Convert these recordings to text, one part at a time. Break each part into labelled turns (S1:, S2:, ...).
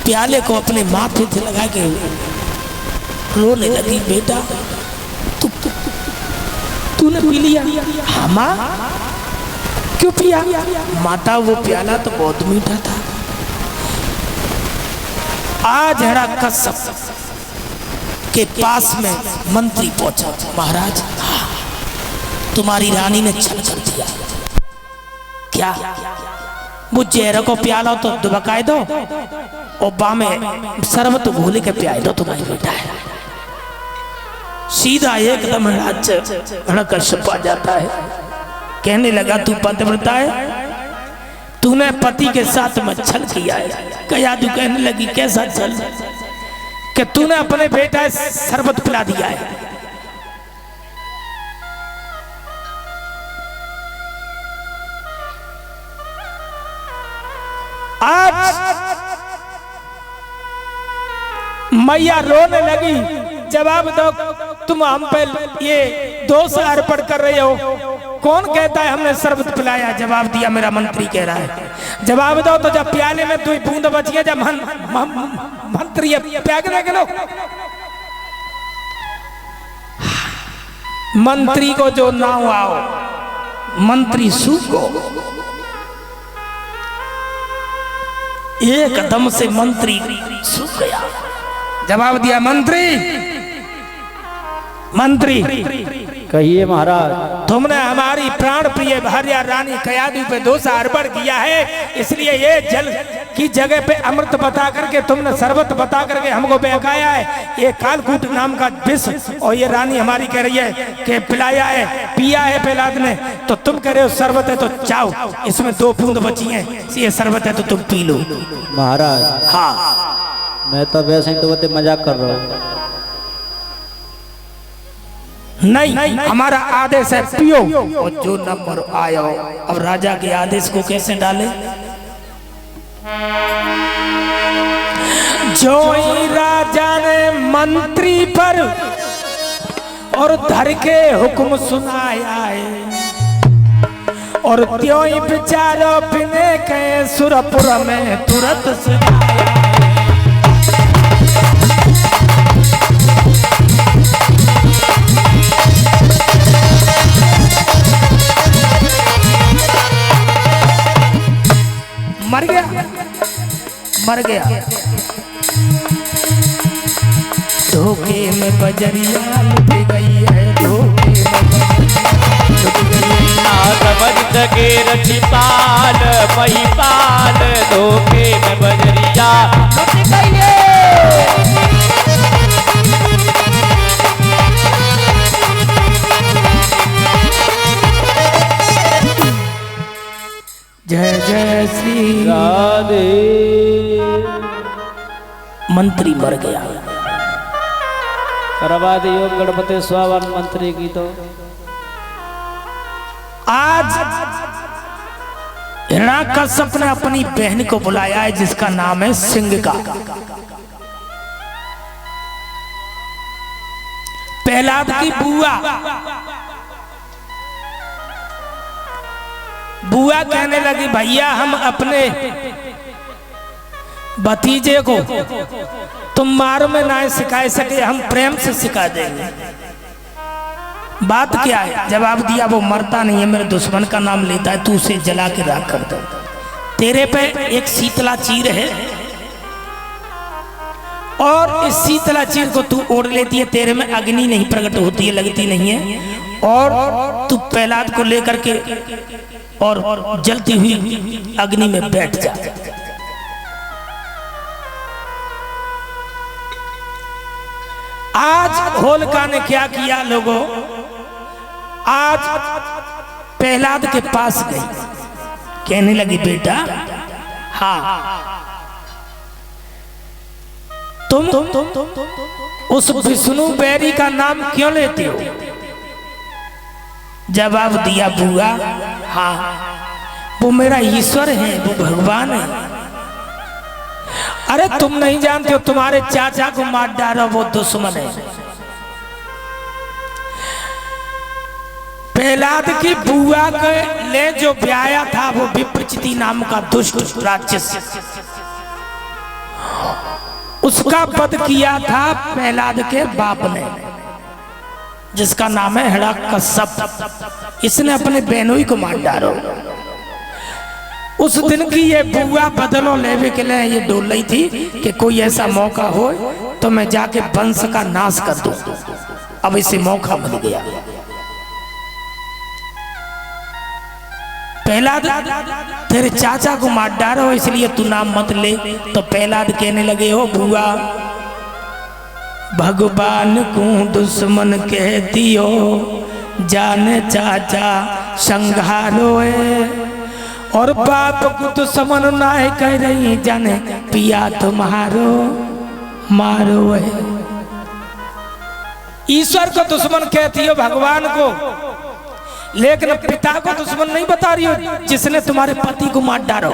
S1: प्याले को अपने माथे से लगा के रोने लगी। बेटा तूने पी लिया? हाँ माँ। क्यों पिया? माता वो प्याला तो बहुत मीठा था। आज हरा कश्यप के पास में मंत्री पहुंचा। महाराज तुम्हारी रानी ने छल कर दिया। क्या? वो जहर को प्याला तो दुबकाए दो और बामे शरबत घोले के पियाए दो, तुम्हारी बेटा है। सीधा एकदम कश्यप आ जाता है। कहने लगा तू पतिव्रता है, तूने पति के साथ में छल किया है। कया तू? कहने लगी कैसा छल? कि तूने अपने बेटा शरबत पिला दिया है। आज मैया रोने लगी। जवाब दो, तुम हम पे ये दोष अर्पण कर रहे हो। कौन कहता है हमने शरबत पिलाया? जवाब दिया मेरा मंत्री कह रहा है। जवाब दो। तो जब प्याले में तू बूंद बच गया, जब मंत्री प्याग देख लो। मंत्री को जो नाव आओ, मंत्री सूखो। एकदम से मंत्री सूख गया। जवाब दिया मंत्री
S2: कहिए महाराज।
S1: तुमने हमारी प्राण प्रिय भार्या रानी कयादू पे दोष अर्पण किया है, इसलिए ये जल की जगह पे अमृत बता करके तुमने शरबत बता करके हमको बहकाया है। ये कालकूट नाम का विष, और ये रानी हमारी कह रही है कि पिलाया है, पिया है प्रहलाद ने। तो तुम कह रहे हो शरबत है तो चाओ, इसमें 2 बूंद बची है, ये शरबत है तो तुम पी लो।
S2: महाराज
S1: हाँ,
S2: मैं तो वैसे ही तो मजाक कर रहा हूँ।
S1: नहीं, हमारा आदेश है पियो। और जो नंबर आया हो, अब राजा के आदेश को कैसे डाले? जो ही राजा ने मंत्री पर और धर के हुक्म सुनाया है, और त्यों ही बेचारो बिने के सुरपुर में तुरंत सुनाया। मर गया। धोखे में बजरिया लुट गई है, धोखे में लुट गई।
S3: ना समझ सके रछपाल महिपाल, धोखे में बजरिया लुट गई है।
S1: जय जय श्री
S2: राधे।
S1: मंत्री मर गया।
S2: करवा दियो गणपति स्वावन मंत्री की। तो
S1: आज हिरण्याकश्यप ने अपनी बहन को बुलाया है, जिसका नाम है सिंगिका। प्रहलाद की बुआ कहने लगी भैया हम अपने भतीजे को तुम मारो में ना सिखा सके, हम प्रेम से सिखा देंगे। बात क्या है? जवाब दिया वो मरता नहीं है, मेरे दुश्मन का नाम लेता है, तू उसे जला के राख कर दे। तेरे पे एक शीतला चीर है और इस शीतला चीर को तू ओढ़ लेती है, तेरे में अग्नि नहीं प्रकट होती है, लगती नहीं है। और तू प्रहलाद को लेकर के और जलती हुई अग्नि में बैठ जा। आज होलिका ने क्या किया लोगों? आज प्रहलाद के पास गई, कहने लगी बेटा हाँ तुम उस विष्णु बैरी का नाम क्यों लेते हो? जवाब दिया बुआ हाँ वो मेरा ईश्वर है, वो भगवान है। अरे तुम नहीं जानते हो, तुम्हारे चाचा को मार डाला वो दुश्मन है। प्रहलाद की बुआ के ले जो ब्याया था वो विप्रचिति नाम का दुष्ट राक्षस, उसका वध किया था प्रहलाद के बाप ने, जिसका नाम है हिरण्यकश्यप। इसने अपने बहनोई को मार डालो। उस दिन की ये बुआ बदलो लेवे के लिए ये डोल रही थी कि कोई ऐसा मौका हो तो मैं जाके वंश का नाश कर दूं। अब इसे मौका मिल गया। प्रहलाद तेरे चाचा को मार डालो इसलिए तू नाम मत ले। तो प्रहलाद कहने लगे, हो बुआ, भगवान को दुश्मन कह दियो, जाने चाचा संघारो है, और बाप को दुश्मन ना कह रही, जाने पिया तुम्हारो मारो है। ईश्वर को दुश्मन कहती हो, भगवान को, लेकिन पिता को दुश्मन नहीं बता रही हो, जिसने तुम्हारे पति को मार डालो।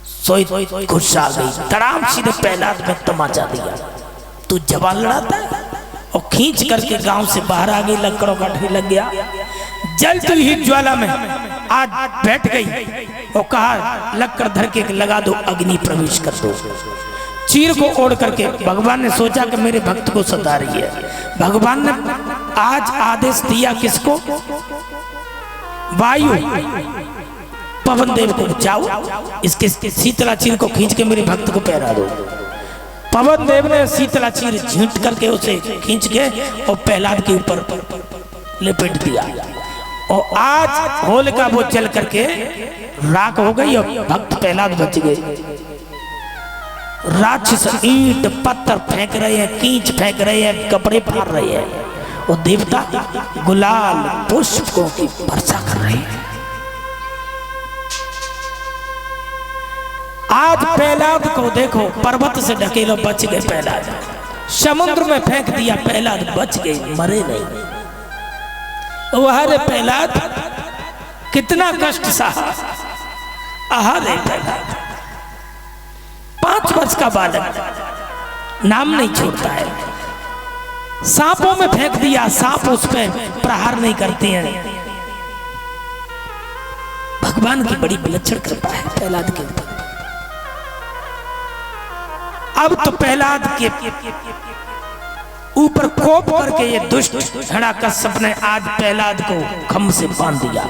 S1: सोई गुस्सा गई, तड़ाम सीधे प्रहलाद में तमाचा दिया। तू जवान लड़ाता है, और खींच करके गांव से बाहर आ गई, लकड़ों का ढेर लग गया। जलती हुई ज्वाला में आज बैठ गई और कहा, लकड़ धर के लगा दो, अग्नि प्रवेश कर दो। चीर को ओढ़ करके भगवान ने सोचा कि मेरे भक्त को सता रही है। भगवान ने आज आदेश दिया किसको? वायु, पवन देव को जाओ, इसके शीतला चीर को खींच के मेरे भक्त को पहरा दो। पवन देव ने शीतला चीर झींट करके उसे खींच के और प्रहलाद के ऊपर लपेट दिया। और आज होलिका वो चल करके राख हो गई और भक्त प्रहलाद बच गए। राक्षस ईंट पत्थर फेंक रहे हैं, कीच फेंक रहे हैं, कपड़े फाड़ रहे हैं, और देवता गुलाल पुष्पों की वर्षा कर रहे हैं। आज प्रहलाद को देखो, पर्वत से ढकेलो, बच गए प्रहलाद। समुद्र में फेंक दिया, प्रहलाद बच गए, मरे नहीं। वह रे प्रहलाद, कितना कष्ट सहा। आहारे प्रहलाद, 5 वर्ष का बालक, नाम नहीं छोड़ता है। सांपों में फेंक दिया, सांप उस पर प्रहार नहीं करते हैं। भगवान की बड़ी विलक्षण कृपा है प्रहलाद के ऊपर। अब तो प्रहलाद के ऊपर कोप करके ये दुष्ट हिरण्यकश्यप ने आज प्रहलाद को खम्भ से बांध दिया,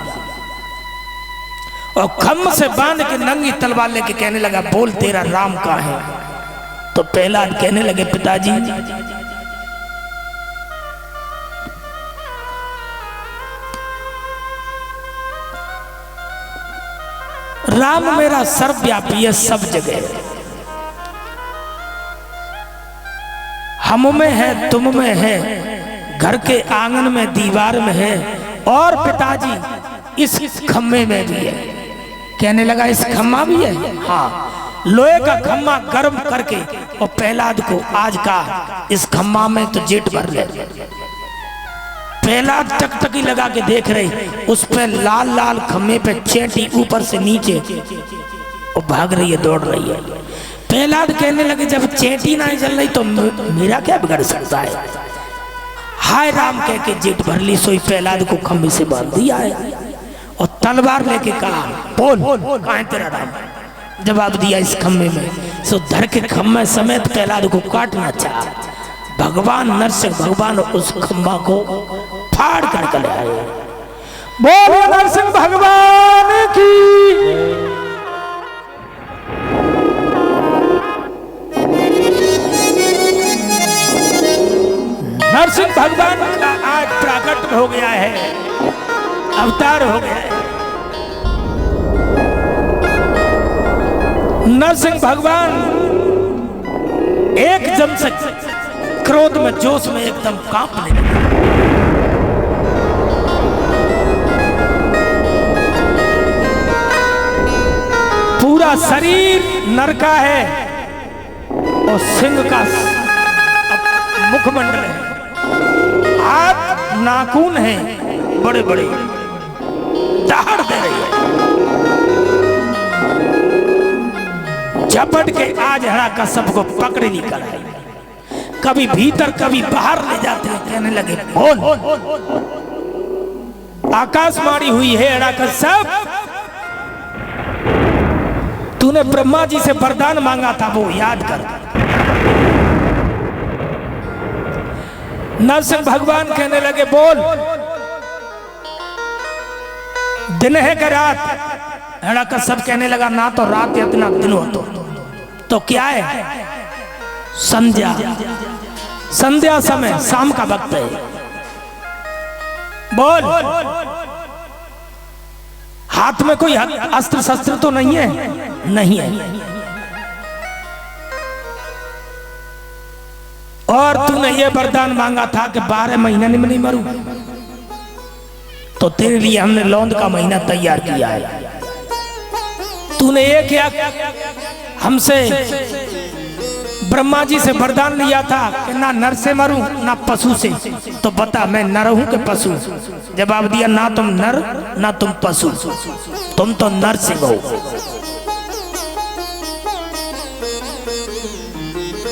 S1: और खम्भ से बांध के नंगी तलवार लेके कहने लगा, बोल तेरा राम कहाँ है? तो प्रहलाद कहने लगे, पिताजी, राम मेरा सर्वव्यापी है, सब जगह, हम में है, तुम में है, घर के आंगन में, दीवार में है, और पिताजी इस खम्भे में भी है। कहने लगा, इस खम्मा भी है? हाँ, लोहे का खम्मा गर्म करके, और प्रहलाद को आज का इस खम्मा में तो जेठ भर गए। प्रहलाद टकटकी लगा के देख रहे, उस पे लाल लाल खम्भे पे चेटी ऊपर से नीचे, और भाग रही है, दौड़ रही है। प्रहलाद कहने लगे, जब चेटी ना चल रही तो मेरा क्या बिगड़ सकता है? हाय राम कह के जेठ भर ली, सोई प्रहलाद को खम्भे से बांध दिया है, और तलवार लेके कहा, बोल कहाँ है तेरा राम? जवाब दिया, इस खम्भे में। सो धर के खम्भे समेत प्रहलाद को काटना चाहा। भगवान नरसिंह भगवान उस खम्भा को फाड़ कर निकले आए। बोलो नरसिंह भगवान की। नरसिंह भगवान का आज प्राकट हो गया है, अवतार हो गया है। नरसिंह भगवान एकदम से क्रोध में, जोश में एकदम कांपने लगे। पूरा शरीर नरका है, और सिंह का मुखमंडल है, हाथ नाखून है बड़े बड़े, दहाड़ दे रही है। झपट के आज हिरण्यकश्यप को पकड़े निकल आई, कभी भीतर कभी बाहर ले जाते हैं। कहने लगे, बोल, आकाशवाणी हुई है हिरण्यकश्यप, तू तूने ब्रह्मा जी से वरदान मांगा था वो याद कर। नरसिंह भगवान कहने लगे बोल, दिन है कि रात? हेड़ा का सब कहने लगा ना तो रात है इतना दिन हो तो क्या है? संध्या, संध्या समय, शाम का वक्त है। बोल, हाथ में कोई अस्त्र शस्त्र तो नहीं है? नहीं है। और तूने ये वरदान मांगा था कि 12 महीने में नहीं मरूं, तो तेरे लिए हमने लौंद का महीना तैयार किया है। तूने ये क्या हमसे ब्रह्मा जी से वरदान लिया था कि ना नर से मरूं ना पशु से, तो बता मैं नर हूं कि पशु? जवाब दिया ना तुम नर ना तुम पशु, तुम तो नरसिंह हो।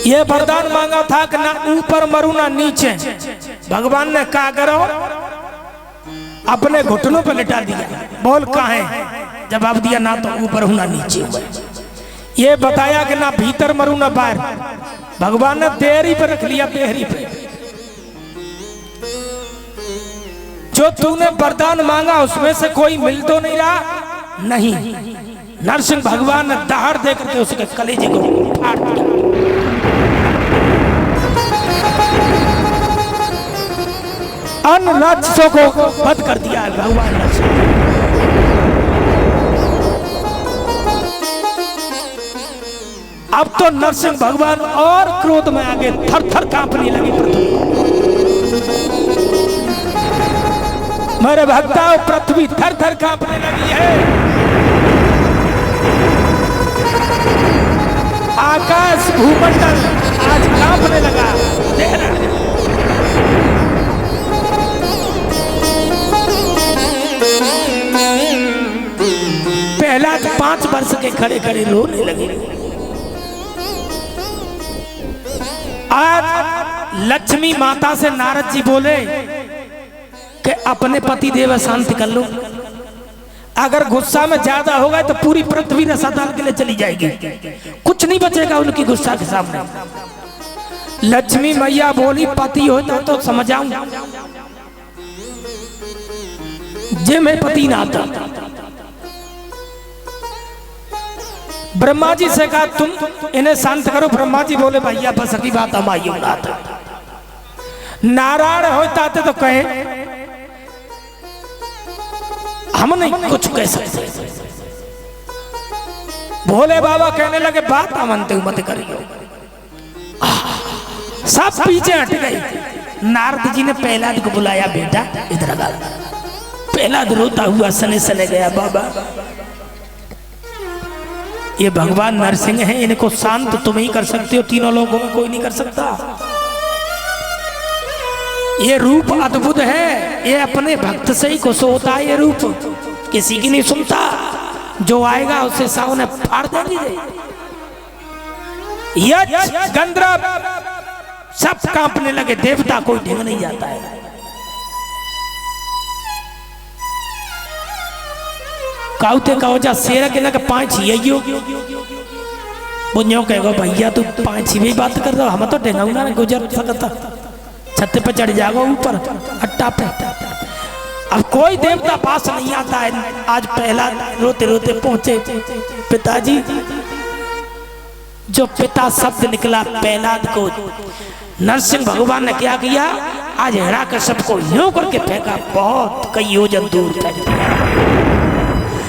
S1: ये वरदान मांगा था कि ना ऊपर मरूं ना नीचे। भगवान ने कहा करो, अपने घुटनों पर लिटा दिया। बोल कहाँ है? जवाब दिया ना तो ऊपर हूं ना नीचे हूं। ये बताया कि ना भीतर मरूं ना बाहर। भगवान ने देहरी पर रख लिया, देहरी पे। जो तूने वरदान मांगा उसमें से कोई मिल तो नहीं रहा? नहीं। नरसिंह भगवान ने दहाड़ दे करके उसके कलेजे को फाड़ दिया। अन्य राक्षसों को वध कर दिया है भगवान नरसिंह। अब तो नरसिंह भगवान और क्रोध में आगे थर थर कांपने लगी पृथ्वी। मेरे भक्तों, पृथ्वी थर थर कांपने लगी है। आकाश भूमंडल आज कांपने लगा। पहला 5 वर्ष के खड़े खड़े रोने लगे। आज लक्ष्मी माता से नारद जी बोले कि अपने पति देव शांत कर लो। अगर गुस्सा में ज्यादा होगा तो पूरी पृथ्वी रसातल के लिए चली जाएगी, कुछ नहीं बचेगा उनकी गुस्सा के सामने। लक्ष्मी मैया बोली पति होता तो समझाऊं, जे मैं पति ना आता। ब्रह्मा जी से कहा तुम इन्हें शांत करो। ब्रह्मा जी बोले भैया बस की बात हम आई उड़ाते। नारायण होता तो कहे हम नहीं कुछ कह सकते। भोले बाबा कहने लगे बात अमनते मत करियो। सब पीछे हट गए। नारद जी ने प्रहलाद को बुलाया, बेटा इधर आ। प्रहलाद रोता हुआ सने सने गया, बाबा ये भगवान नरसिंह हैं, इनको शांत तुम ही कर सकते हो, तीनों लोगों में कोई नहीं कर सकता। ये रूप अद्भुत है, ये अपने भक्त से ही खुश होता है। ये रूप किसी की नहीं सुनता, जो आएगा उसे सामने फाड़ देंगे। यक्ष गंधर्व सब कांपने लगे, देवता कोई ढंग नहीं जाता है। काउते का वजह शेर के ना 5 हियो बुझो कहेगा भैया तू 5 ही बात कर रहा, हम तो ढंगा ना गुजर सकता। छत पे चढ़ जाओ ऊपर अट्टा पे। अब कोई देवता पास नहीं आता है। आज पहला रोते रोते पहुंचे पिताजी। जो पिता शब्द निकला प्रहलाद को, नरसिंह भगवान ने क्या किया, आज हिरण्यकश्यप को यूं करके फेंका, बहुत कई योजन दूर फेंक दिया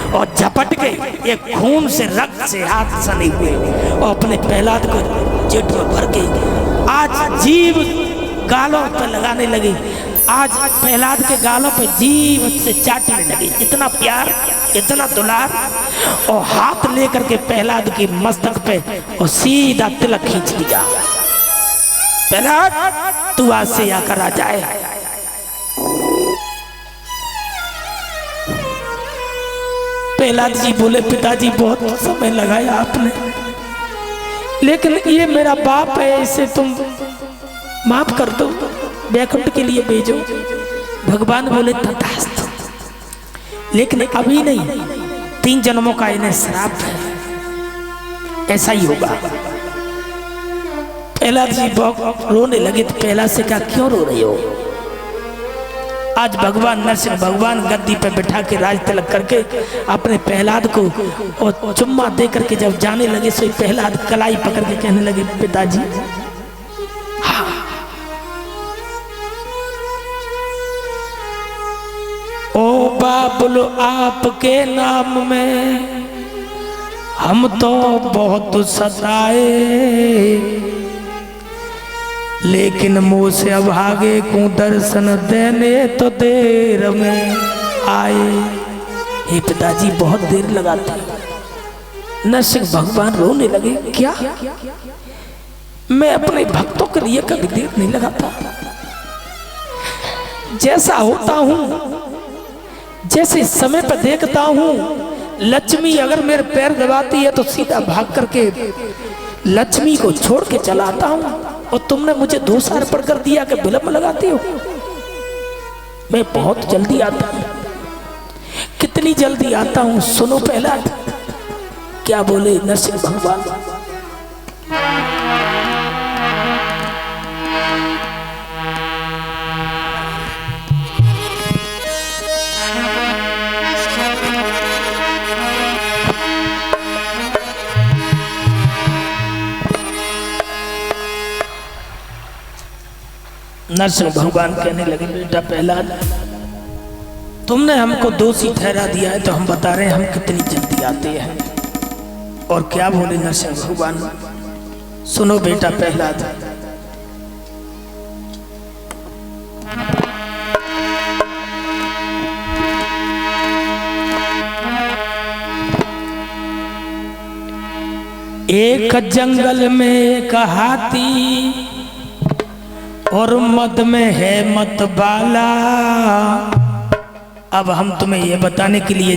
S1: और झपट के एक खून से रक्त से हाथ सने हुए और अपने प्रहलाद को जेठ में भर के आज जीव गालों पर लगाने लगे। आज प्रहलाद के गालों पे जीव से चाटने लगे। इतना प्यार, इतना दुलार, और हाथ लेकर के प्रहलाद के मस्तक पे और सीधा तिलक खींच लिया। प्रहलाद तू आज से आकर आ जाए। प्रहलाद जी बोले पिताजी बहुत समय लगाया आपने, लेकिन ये मेरा बाप है, इसे तुम माफ कर दो, वैकुंठ के लिए भेजो। भगवान बोले तथास्तु, लेकिन अभी नहीं, 3 जन्मों का इन्हें श्राप है। ऐसा ही होगा। प्रहलाद जी बहुत रोने लगे तो प्रहलाद से कहा, क्यों रो रहे हो? आज भगवान नरसिंह भगवान गद्दी पे बिठा के राज तिलक करके अपने प्रहलाद को और चुम्मा दे करके जब जाने लगे, सो प्रहलाद कलाई पकड़ के कहने लगे, पिताजी हाँ, ओ बाबुल आपके नाम में हम तो बहुत सताए, लेकिन मुँह से अभागे को दर्शन देने तो देर में आए। हे पिताजी बहुत देर लगाते। नरसिंह भगवान रोने लगे, क्या मैं अपने भक्तों के लिए कभी देर नहीं लगाता। जैसा होता हूं, जैसे समय पर देखता हूं, लक्ष्मी अगर मेरे पैर दबाती है तो सीधा भाग करके लक्ष्मी को छोड़ के चला आता हूं, और तुमने मुझे दोषारोपण कर दिया कि विलंब लगाती हो। मैं बहुत जल्दी आता हूं। कितनी जल्दी आता हूं सुनो प्रहलाद। क्या बोले नरसिंह भगवान? नरसिंह भगवान कहने लगे, बेटा प्रहलाद, तुमने हमको दोषी ठहरा दिया है तो हम बता रहे हैं हम कितनी जल्दी आते हैं। और क्या बोले नरसिंह भगवान? सुनो बेटा प्रहलाद, एक जंगल में एक हाथी और मद में है मतवाला। अब हम तुम्हें ये बताने के लिए